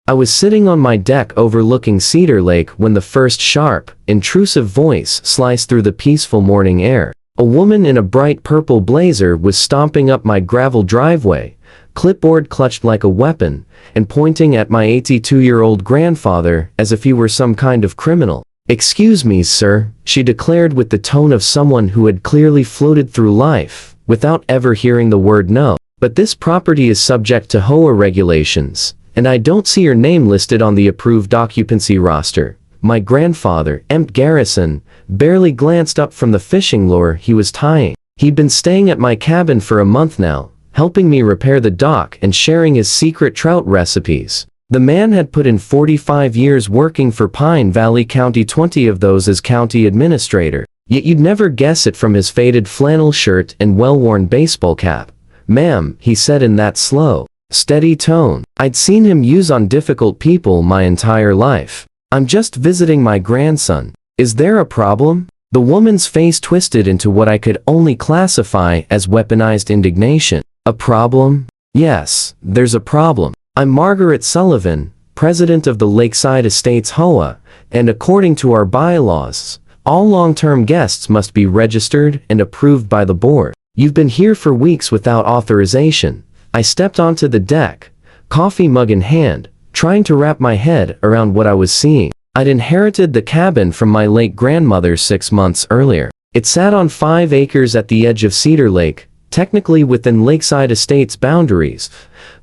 I was sitting on my deck overlooking Cedar Lake when the first sharp, intrusive voice sliced through the peaceful morning air. A woman in a bright purple blazer was stomping up my gravel driveway, clipboard clutched like a weapon, and pointing at my 82-year-old grandfather as if he were some kind of criminal. "Excuse me, sir," she declared with the tone of someone who had clearly floated through life without ever hearing the word no. "But this property is subject to HOA regulations, and I don't see your name listed on the approved occupancy roster." My grandfather, Emp Garrison, barely glanced up from the fishing lure he was tying. He'd been staying at my cabin for a month now, helping me repair the dock and sharing his secret trout recipes. The man had put in 45 years working for Pine Valley County, 20 of those as county administrator. Yet you'd never guess it from his faded flannel shirt and well-worn baseball cap. "Ma'am," he said in that slow, steady tone I'd seen him use on difficult people my entire life. "I'm just visiting my grandson. Is there a problem?" The woman's face twisted into what I could only classify as weaponized indignation. "A problem? Yes, there's a problem. I'm Margaret Sullivan, president of the Lakeside Estates HOA, and according to our bylaws, all long-term guests must be registered and approved by the board. You've been here for weeks without authorization." I stepped onto the deck, coffee mug in hand, trying to wrap my head around what I was seeing. I'd inherited the cabin from my late grandmother 6 months earlier. It sat on 5 acres at the edge of Cedar Lake, technically within Lakeside Estates boundaries,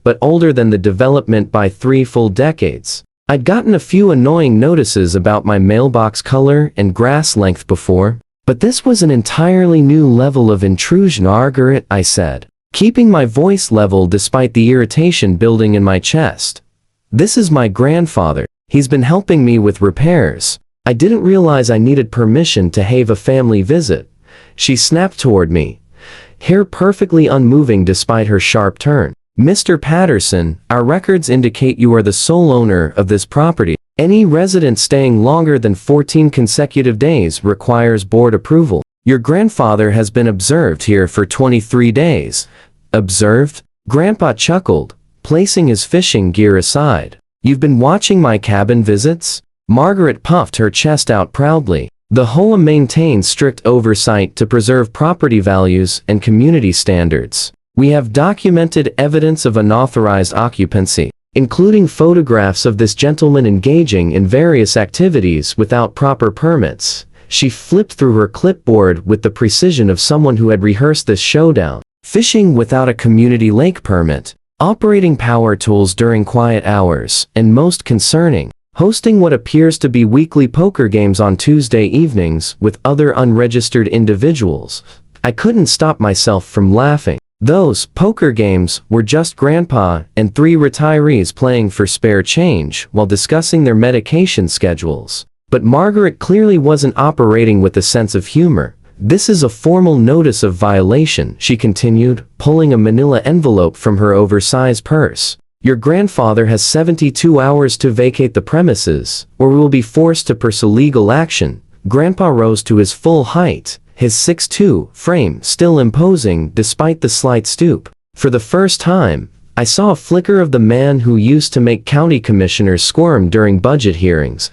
but older than the development by 3 full decades. I'd gotten a few annoying notices about my mailbox color and grass length before, but this was an entirely new level of intrusion. "Margaret," I said, keeping my voice level despite the irritation building in my chest. "This is my grandfather. He's been helping me with repairs." I didn't realize I needed permission to have a family visit. She snapped toward me, hair perfectly unmoving despite her sharp turn. "Mr. Patterson, our records indicate you are the sole owner of this property. Any resident staying longer than 14 consecutive days requires board approval. Your grandfather has been observed here for 23 days. "Observed?" Grandpa chuckled, placing his fishing gear aside. "You've been watching my cabin visits?" Margaret puffed her chest out proudly. "The HOA maintains strict oversight to preserve property values and community standards. We have documented evidence of unauthorized occupancy, including photographs of this gentleman engaging in various activities without proper permits." She flipped through her clipboard with the precision of someone who had rehearsed this showdown. "Fishing without a community lake permit, operating power tools during quiet hours, and most concerning, hosting what appears to be weekly poker games on Tuesday evenings with other unregistered individuals." I couldn't stop myself from laughing. Those poker games were just Grandpa and 3 retirees playing for spare change while discussing their medication schedules. But Margaret clearly wasn't operating with a sense of humor. "This is a formal notice of violation," she continued, pulling a manila envelope from her oversized purse. "Your grandfather has 72 hours to vacate the premises, or we will be forced to pursue legal action." Grandpa rose to his full height, his 6'2" frame still imposing despite the slight stoop. For the first time, I saw a flicker of the man who used to make county commissioners squirm during budget hearings.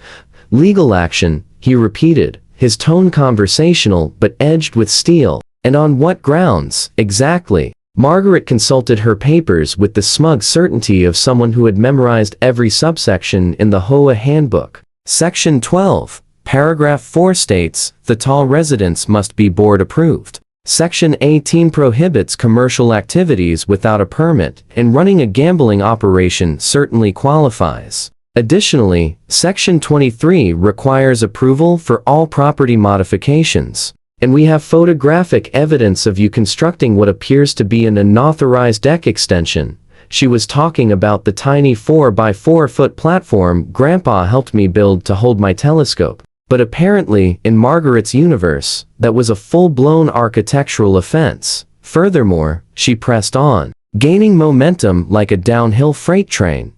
"Legal action," he repeated, his tone conversational but edged with steel. "And on what grounds, exactly?" Margaret consulted her papers with the smug certainty of someone who had memorized every subsection in the HOA handbook. Section 12. Paragraph 4 states, "The tall residents must be board approved." Section 18 prohibits commercial activities without a permit, and running a gambling operation certainly qualifies. Additionally, Section 23 requires approval for all property modifications. And we have photographic evidence of you constructing what appears to be an unauthorized deck extension. She was talking about the tiny 4x4-foot platform Grandpa helped me build to hold my telescope. But apparently, in Margaret's universe, that was a full-blown architectural offense. Furthermore, she pressed on, gaining momentum like a downhill freight train.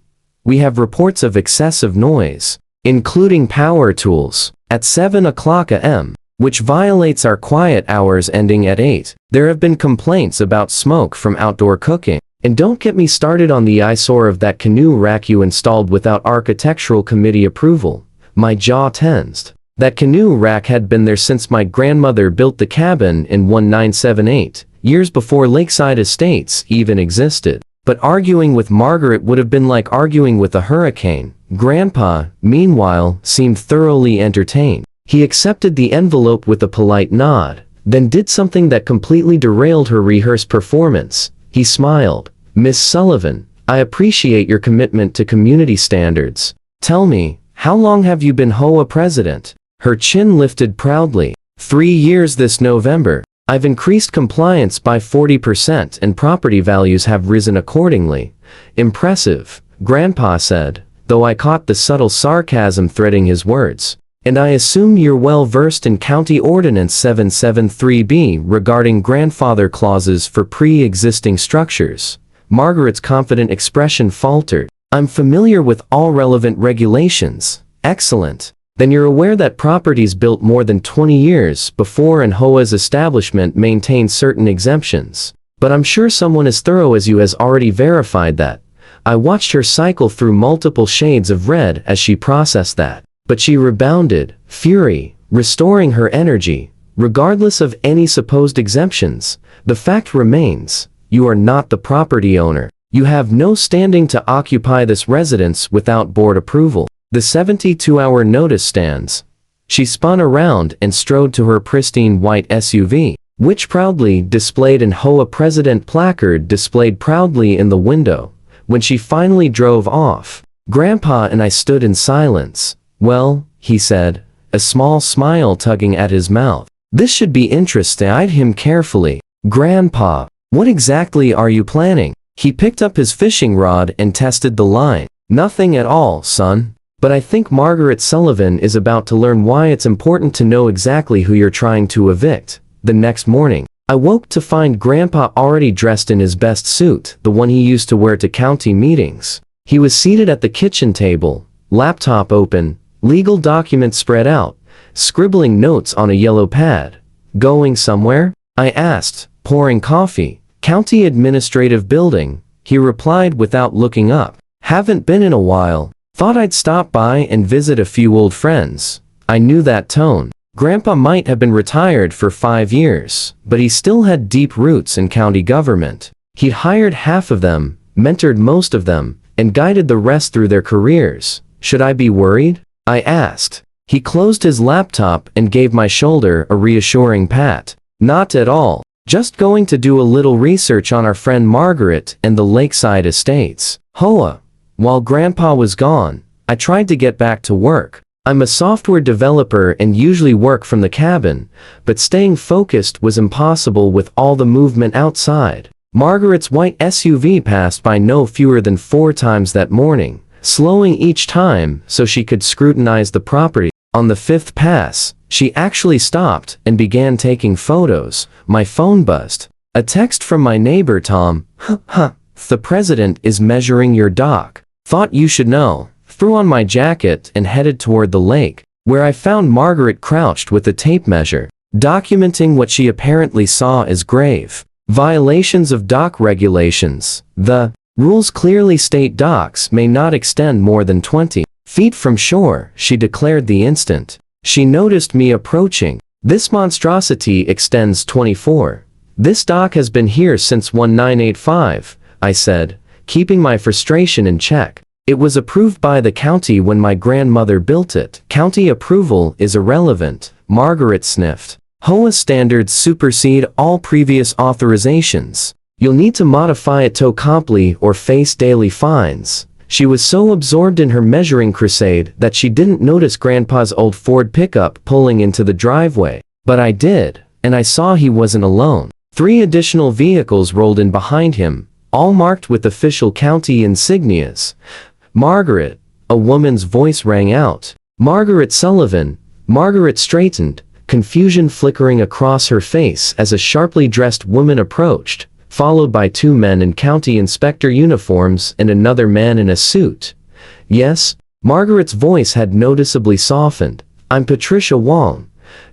"We have reports of excessive noise, including power tools, at 7 o'clock a.m., which violates our quiet hours ending at 8. There have been complaints about smoke from outdoor cooking, And don't get me started on the eyesore of that canoe rack you installed without architectural committee approval. My jaw tensed. That canoe rack had been there since my grandmother built the cabin in 1978, years before Lakeside Estates even existed. But arguing with Margaret would have been like arguing with a hurricane. Grandpa, meanwhile, seemed thoroughly entertained. He accepted the envelope with a polite nod, then did something that completely derailed her rehearsed performance. He smiled. "Miss Sullivan, I appreciate your commitment to community standards. Tell me, how long have you been HOA president?" Her chin lifted proudly. 3 years this November. I've increased compliance by 40% and property values have risen accordingly. Impressive, Grandpa said, though I caught the subtle sarcasm threading his words. And I assume you're well versed in County Ordinance 773B regarding grandfather clauses for pre-existing structures. Margaret's confident expression faltered. I'm familiar with all relevant regulations. Excellent. Then you're aware that properties built more than 20 years before an HOA's establishment maintain certain exemptions. But I'm sure someone as thorough as you has already verified that. I watched her cycle through multiple shades of red as she processed that. But she rebounded, fury, restoring her energy. Regardless of any supposed exemptions, the fact remains, you are not the property owner. You have no standing to occupy this residence without board approval. The 72-hour notice stands. She spun around and strode to her pristine white SUV, which proudly displayed an HOA president placard displayed proudly in the window. When she finally drove off, Grandpa and I stood in silence. "Well," he said, a small smile tugging at his mouth. "This should be interesting." I eyed him carefully. "Grandpa, what exactly are you planning?" He picked up his fishing rod and tested the line. "Nothing at all, son. But I think Margaret Sullivan is about to learn why it's important to know exactly who you're trying to evict." The next morning, I woke to find Grandpa already dressed in his best suit, the one he used to wear to county meetings. He was seated at the kitchen table, laptop open, legal documents spread out, scribbling notes on a yellow pad. "Going somewhere?" I asked, pouring coffee. "County Administrative Building," he replied without looking up. "Haven't been in a while. Thought I'd stop by and visit a few old friends." I knew that tone. Grandpa might have been retired for 5 years, but he still had deep roots in county government. He'd hired half of them, mentored most of them, and guided the rest through their careers. "Should I be worried?" I asked. He closed his laptop and gave my shoulder a reassuring pat. "Not at all. Just going to do a little research on our friend Margaret and the Lakeside Estates. HOA." While Grandpa was gone, I tried to get back to work. I'm a software developer and usually work from the cabin, but staying focused was impossible with all the movement outside. Margaret's white SUV passed by no fewer than 4 times that morning, slowing each time so she could scrutinize the property. On the 5th pass, she actually stopped and began taking photos. My phone buzzed. A text from my neighbor Tom. "The president is measuring your dock. Thought you should know." Threw on my jacket and headed toward the lake, where I found Margaret crouched with a tape measure, documenting what she apparently saw as grave violations of dock regulations. The rules clearly state docks may not extend more than 20 feet from shore, she declared the instant she noticed me approaching. "This monstrosity extends 24. This dock has been here since 1985, I said, keeping my frustration in check. "It was approved by the county when my grandmother built it." "County approval is irrelevant," Margaret sniffed. "HOA standards supersede all previous authorizations. You'll need to modify it to comply or face daily fines." She was so absorbed in her measuring crusade that she didn't notice Grandpa's old Ford pickup pulling into the driveway. But I did, and I saw he wasn't alone. 3 additional vehicles rolled in behind him, all marked with official county insignias. "Margaret," a woman's voice rang out. "Margaret Sullivan." Margaret straightened, confusion flickering across her face as a sharply dressed woman approached, followed by 2 men in county inspector uniforms and another man in a suit. "Yes?" Margaret's voice had noticeably softened. "I'm Patricia Wong,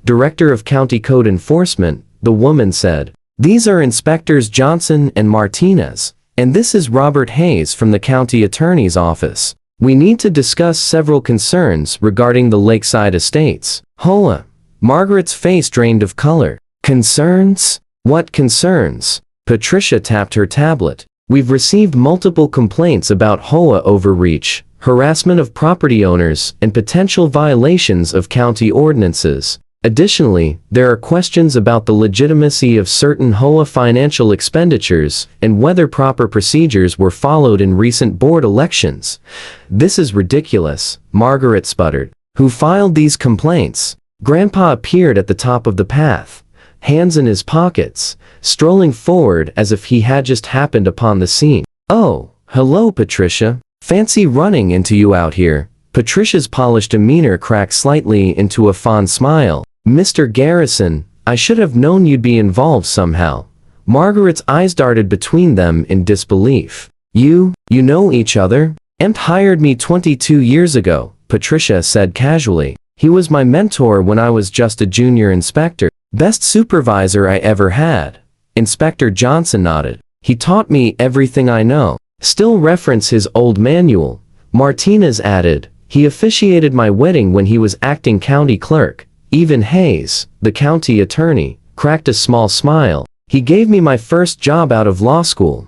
Director of County Code Enforcement," the woman said. "These are Inspectors Johnson and Martinez." And this is Robert Hayes from the county attorney's office. We need to discuss several concerns regarding the Lakeside Estates. HOA. Margaret's face drained of color. Concerns? What concerns? Patricia tapped her tablet. We've received multiple complaints about HOA overreach, harassment of property owners, and potential violations of county ordinances. Additionally, there are questions about the legitimacy of certain HOA financial expenditures and whether proper procedures were followed in recent board elections. This is ridiculous, Margaret sputtered. Who filed these complaints? Grandpa appeared at the top of the path, hands in his pockets, strolling forward as if he had just happened upon the scene. Oh, hello, Patricia. Fancy running into you out here. Patricia's polished demeanor cracked slightly into a fond smile. Mr. Garrison, I should have known you'd be involved somehow. Margaret's eyes darted between them in disbelief. You know each other? Emp hired me 22 years ago, Patricia said casually. He was my mentor when I was just a junior inspector. Best supervisor I ever had. Inspector Johnson nodded. He taught me everything I know. Still reference his old manual. Martinez added. He officiated my wedding when he was acting county clerk. Even Hayes, the county attorney, cracked a small smile. He gave me my first job out of law school.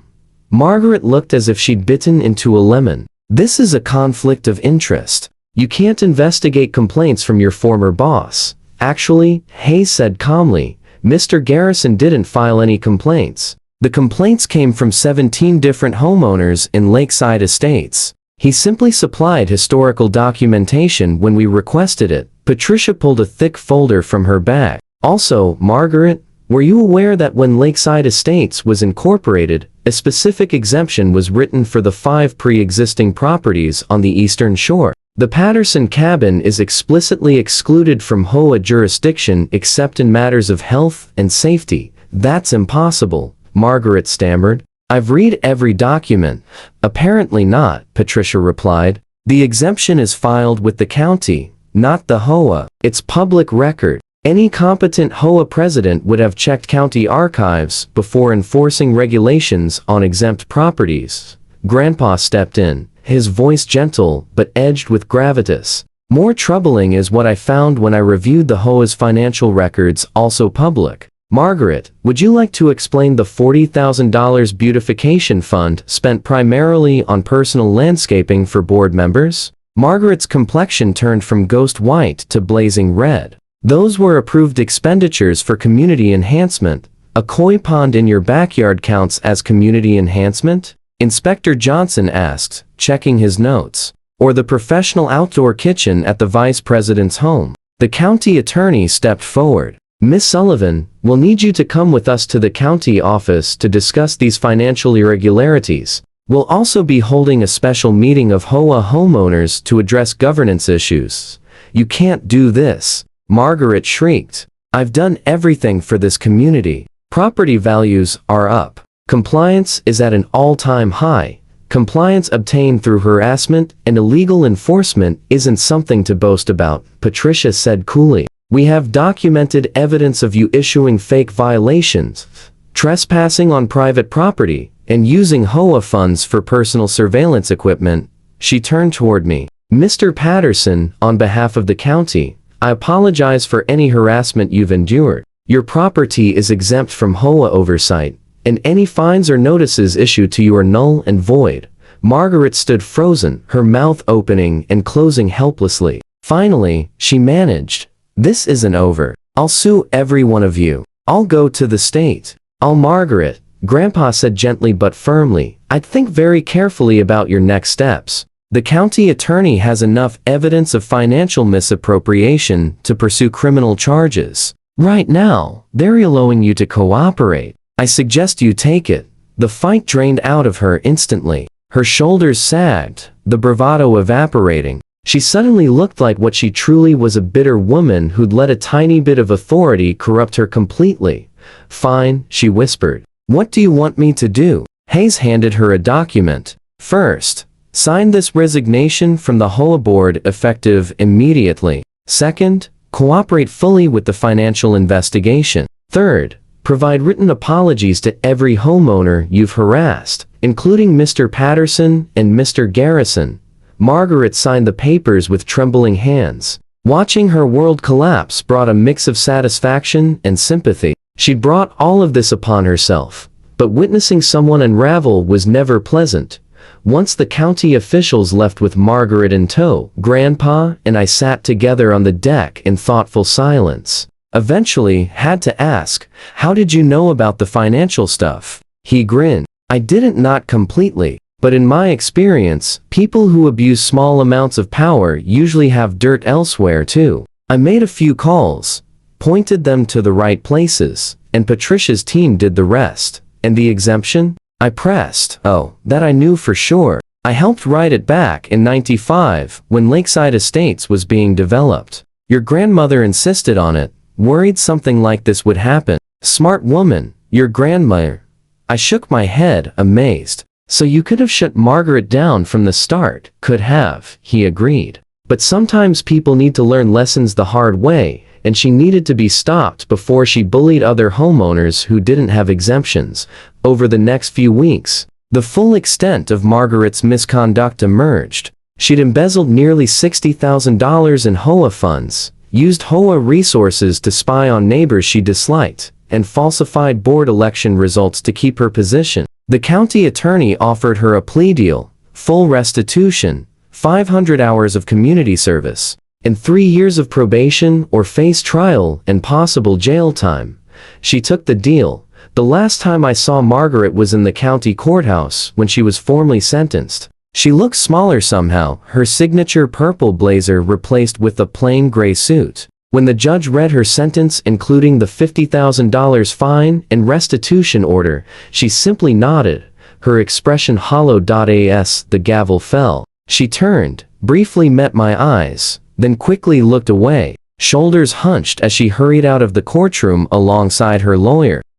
Margaret looked as if she'd bitten into a lemon. This is a conflict of interest. You can't investigate complaints from your former boss. Actually, Hayes said calmly, Mr. Garrison didn't file any complaints. The complaints came from 17 different homeowners in Lakeside Estates. He simply supplied historical documentation when we requested it. Patricia pulled a thick folder from her bag. Also, Margaret, were you aware that when Lakeside Estates was incorporated, a specific exemption was written for the 5 pre-existing properties on the Eastern Shore? The Patterson cabin is explicitly excluded from HOA jurisdiction except in matters of health and safety. That's impossible, Margaret stammered. I've read every document. Apparently not, Patricia replied. The exemption is filed with the county, not the HOA. It's public record. Any competent HOA president would have checked county archives before enforcing regulations on exempt properties. Grandpa stepped in, his voice gentle but edged with gravitas. More troubling is what I found when I reviewed the HOA's financial records, also public. Margaret, would you like to explain the $40,000 beautification fund spent primarily on personal landscaping for board members? Margaret's complexion turned from ghost white to blazing red. Those were approved expenditures for community enhancement. A koi pond in your backyard counts as community enhancement? Inspector Johnson asked, checking his notes. Or the professional outdoor kitchen at the vice president's home? The county attorney stepped forward. Miss Sullivan, we'll need you to come with us to the county office to discuss these financial irregularities. We'll also be holding a special meeting of HOA homeowners to address governance issues. You can't do this, Margaret shrieked. I've done everything for this community. Property values are up. Compliance is at an all-time high. Compliance obtained through harassment and illegal enforcement isn't something to boast about, Patricia said coolly. We have documented evidence of you issuing fake violations, trespassing on private property, and using HOA funds for personal surveillance equipment. She turned toward me. Mr. Patterson, on behalf of the county, I apologize for any harassment you've endured. Your property is exempt from HOA oversight, and any fines or notices issued to you are null and void. Margaret stood frozen, her mouth opening and closing helplessly. Finally, she managed. This isn't over. I'll sue every one of you. I'll go to the state. Margaret, Grandpa said gently but firmly, I'd think very carefully about your next steps. The county attorney has enough evidence of financial misappropriation to pursue criminal charges. Right now, they're allowing you to cooperate. I suggest you take it. The fight drained out of her instantly. Her shoulders sagged, the bravado evaporating. She suddenly looked like what she truly was, a bitter woman who'd let a tiny bit of authority corrupt her completely. Fine, she whispered. What do you want me to do? Hayes handed her a document. First, sign this resignation from the HOA board effective immediately. Second, cooperate fully with the financial investigation. Third, Provide written apologies to every homeowner you've harassed, including Mr. Patterson and Mr. Garrison. Margaret signed the papers with trembling hands. Watching her world collapse brought a mix of satisfaction and sympathy. She'd brought all of this upon herself, but witnessing someone unravel was never pleasant. Once the county officials left with Margaret in tow, Grandpa and I sat together on the deck in thoughtful silence. Eventually, had to ask, "How did you know about the financial stuff?" He grinned. "I didn't, not completely. But in my experience, people who abuse small amounts of power usually have dirt elsewhere too. I made a few calls, pointed them to the right places, and Patricia's team did the rest." "And the exemption?" I pressed. "Oh, that I knew for sure. I helped write it back in '95 when Lakeside Estates was being developed. Your grandmother insisted on it, worried something like this would happen." "Smart woman, your grandmother." I shook my head, amazed. "So you could have shut Margaret down from the start." "Could have," he agreed. "But sometimes people need to learn lessons the hard way, and she needed to be stopped before she bullied other homeowners who didn't have exemptions." Over the next few weeks, the full extent of Margaret's misconduct emerged. She'd embezzled nearly $60,000 in HOA funds, used HOA resources to spy on neighbors she disliked, and falsified board election results to keep her position. The county attorney offered her a plea deal, full restitution, 500 hours of community service, and 3 years of probation or face trial and possible jail time. She took the deal. The last time I saw Margaret was in the county courthouse when she was formally sentenced. She looked smaller somehow, her signature purple blazer replaced with a plain gray suit. When the judge read her sentence, including the $50,000 fine and restitution order, she simply nodded, her expression hollow. As the gavel fell, she turned, briefly met my eyes, then quickly looked away, shoulders hunched as she hurried out of the courtroom alongside her lawyer.